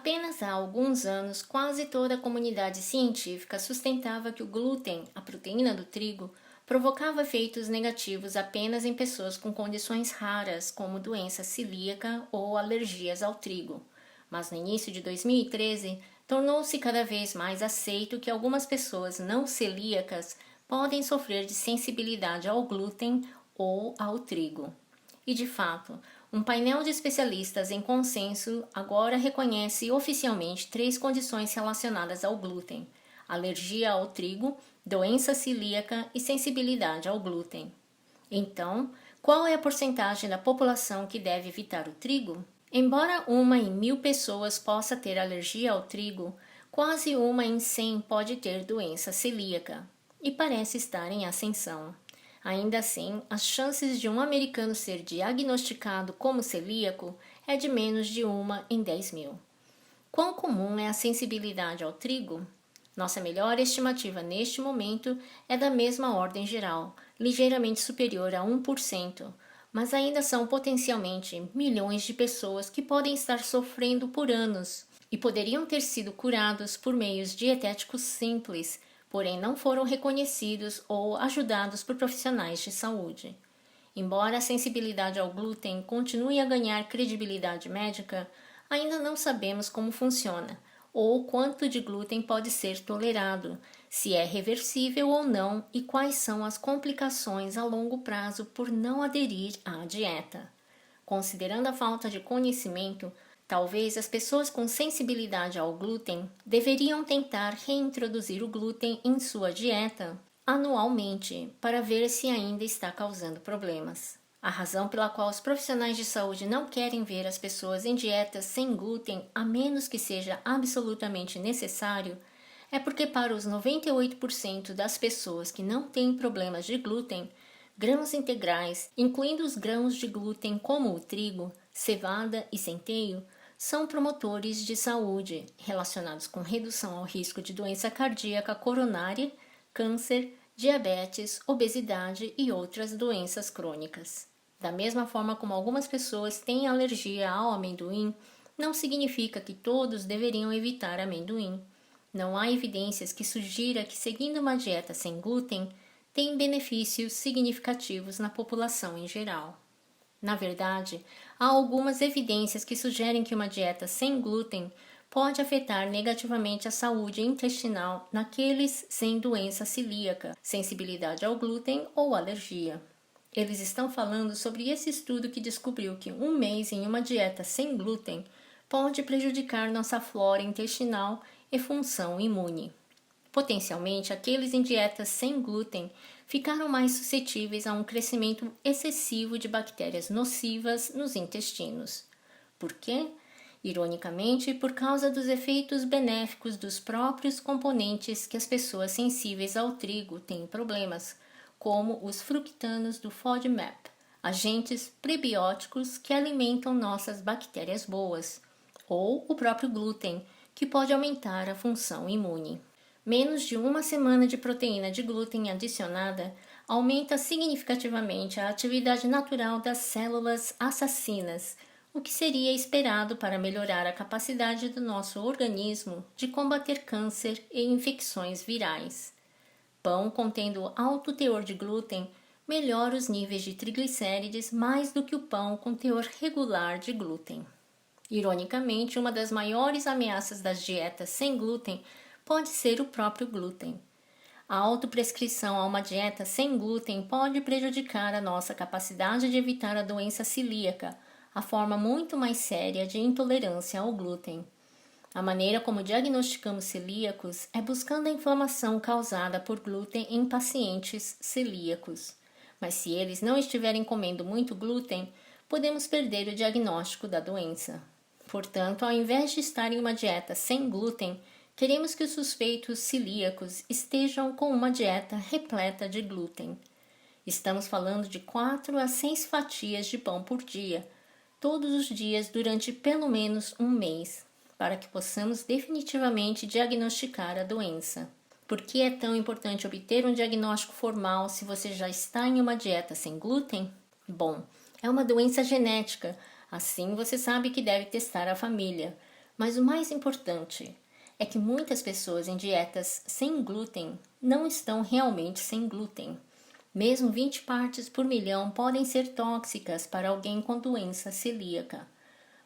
Apenas há alguns anos, quase toda a comunidade científica sustentava que o glúten, a proteína do trigo, provocava efeitos negativos apenas em pessoas com condições raras, como doença celíaca ou alergias ao trigo. Mas no início de 2013, tornou-se cada vez mais aceito que algumas pessoas não celíacas podem sofrer de sensibilidade ao glúten ou ao trigo. E de fato, um painel de especialistas em consenso agora reconhece oficialmente 3 condições relacionadas ao glúten: alergia ao trigo, doença celíaca e sensibilidade ao glúten. Então, qual é a porcentagem da população que deve evitar o trigo? Embora 1 em 1000 pessoas possa ter alergia ao trigo, quase 1 em 100 pode ter doença celíaca, e parece estar em ascensão. Ainda assim, as chances de um americano ser diagnosticado como celíaco é de menos de 1 em 10.000. Quão comum é a sensibilidade ao trigo? Nossa melhor estimativa neste momento é da mesma ordem geral, ligeiramente superior a 1%, mas ainda são potencialmente milhões de pessoas que podem estar sofrendo por anos e poderiam ter sido curados por meios dietéticos simples, porém não foram reconhecidos ou ajudados por profissionais de saúde. Embora a sensibilidade ao glúten continue a ganhar credibilidade médica, ainda não sabemos como funciona ou quanto de glúten pode ser tolerado, se é reversível ou não e quais são as complicações a longo prazo por não aderir à dieta. Considerando a falta de conhecimento, talvez as pessoas com sensibilidade ao glúten deveriam tentar reintroduzir o glúten em sua dieta anualmente para ver se ainda está causando problemas. A razão pela qual os profissionais de saúde não querem ver as pessoas em dietas sem glúten, a menos que seja absolutamente necessário, é porque para os 98% das pessoas que não têm problemas de glúten, grãos integrais, incluindo os grãos de glúten como o trigo, cevada e centeio, são promotores de saúde relacionados com redução ao risco de doença cardíaca coronária, câncer, diabetes, obesidade e outras doenças crônicas. Da mesma forma como algumas pessoas têm alergia ao amendoim, não significa que todos deveriam evitar amendoim. Não há evidências que sugira que seguindo uma dieta sem glúten tem benefícios significativos na população em geral. Na verdade, há algumas evidências que sugerem que uma dieta sem glúten pode afetar negativamente a saúde intestinal naqueles sem doença celíaca, sensibilidade ao glúten ou alergia. Eles estão falando sobre esse estudo que descobriu que 1 mês em uma dieta sem glúten pode prejudicar nossa flora intestinal e função imune. Potencialmente, aqueles em dietas sem glúten ficaram mais suscetíveis a um crescimento excessivo de bactérias nocivas nos intestinos. Por quê? Ironicamente, por causa dos efeitos benéficos dos próprios componentes que as pessoas sensíveis ao trigo têm problemas, como os fructanos do FODMAP, agentes prebióticos que alimentam nossas bactérias boas, ou o próprio glúten, que pode aumentar a função imune. Menos de 1 semana de proteína de glúten adicionada aumenta significativamente a atividade natural das células assassinas, o que seria esperado para melhorar a capacidade do nosso organismo de combater câncer e infecções virais. Pão contendo alto teor de glúten melhora os níveis de triglicérides mais do que o pão com teor regular de glúten. Ironicamente, uma das maiores ameaças das dietas sem glúten pode ser o próprio glúten. A autoprescrição a uma dieta sem glúten pode prejudicar a nossa capacidade de evitar a doença celíaca, a forma muito mais séria de intolerância ao glúten. A maneira como diagnosticamos celíacos é buscando a inflamação causada por glúten em pacientes celíacos. Mas se eles não estiverem comendo muito glúten, podemos perder o diagnóstico da doença. Portanto, ao invés de estar em uma dieta sem glúten, queremos que os suspeitos celíacos estejam com uma dieta repleta de glúten. Estamos falando de 4 a 6 fatias de pão por dia, todos os dias durante pelo menos 1 mês, para que possamos definitivamente diagnosticar a doença. Por que é tão importante obter um diagnóstico formal se você já está em uma dieta sem glúten? Bom, é uma doença genética, assim você sabe que deve testar a família. Mas o mais importante é que muitas pessoas em dietas sem glúten não estão realmente sem glúten. Mesmo 20 partes por milhão podem ser tóxicas para alguém com doença celíaca.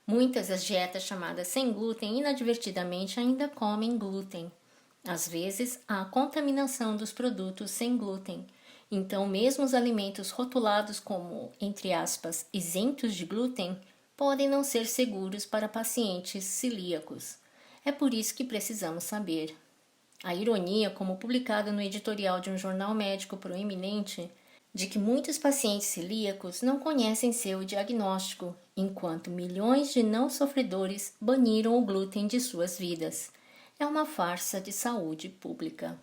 Muitas das dietas chamadas sem glúten inadvertidamente ainda comem glúten. Às vezes, há contaminação dos produtos sem glúten. Então, mesmo os alimentos rotulados como, entre aspas, isentos de glúten, podem não ser seguros para pacientes celíacos. É por isso que precisamos saber. A ironia, como publicada no editorial de um jornal médico proeminente, de que muitos pacientes celíacos não conhecem seu diagnóstico, enquanto milhões de não sofredores baniram o glúten de suas vidas. É uma farsa de saúde pública.